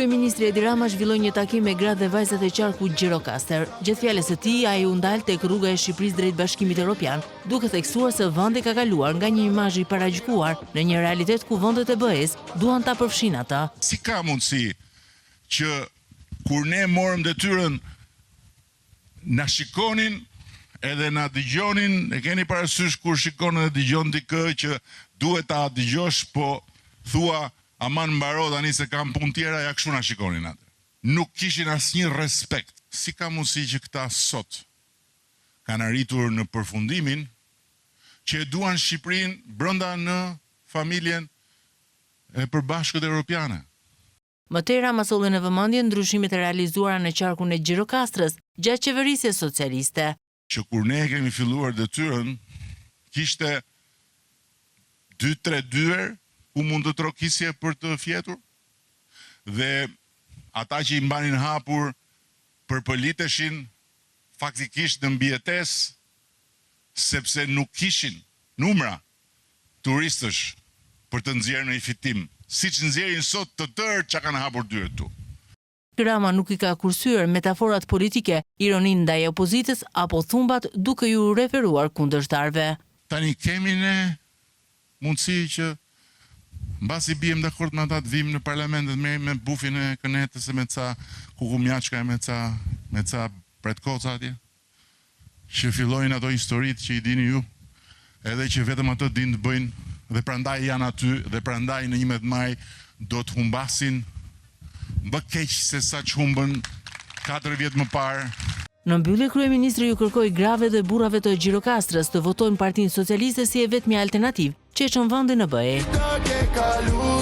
Kryeministri Edi Rama zhvilloi një takim me gratë dhe vajzat e qarkut Gjirokastër. Gjatë fjalës së tij, ai u ndal tek rruga e Shqipërisë drejt Bashkimit Evropian, duke theksuar se vendi ka kaluar nga një imazh i paragjykuar në një realitet ku vendet e BE-s duan ta përfshin ata. Si ka mundësi që kur ne morëm detyrën na shikonin edhe na dëgjonin, e keni parasysh kur shikon edhe dëgjon dikë që duhet ta dëgjosh, po thua aman mbaro tani se kam punë tjera, ja kështu na shikonin atë. Nuk kishin asnjë respekt. Si ka mundësi që këta sot kanë arritur në përfundimin që e duan Shqipërinë brenda në familjen e përbashkët evropiane. Më tej Rama solli në vëmendje ndryshimet e realizuara në qarkun e Gjirokastrës gjatë qeverisjes socialiste. Që kur ne kemi filluar detyrën, kishte 2-3 dyer ku mund të trokisje për të fjetur, dhe ata që i mbanin hapur përpëliteshin faktikisht në mbijetesë, sepse nuk kishin numra turistësh për të nxjerrë në i fitim, siç nxjerrin sot të tërë që kanë hapur dyert tu. Rama nuk i ka kursyer metaforat politike, ironinë ndaj opozitës apo thumbat duke ju referuar kundërshtarëve. Tani kemi ne mundësi që mbasi bijem dakord me ata të vim në parlament dhe me bufin e kënetës e me ca kukumjaçka e me ca pretkoca atje, që fillojnë ato historitë që i dini ju, edhe që vetëm ato din të bëjnë, dhe prandaj janë aty, dhe prandaj në 11 maj do të humbasin më keq se sa që humbën 4 vjet më parë. Në mbyllje, kryeministri ju kërkoi grave dhe burrave të Gjirokastrës të votojnë Partinë Socialiste si e vetmja alternativë që e çon vendin në BE.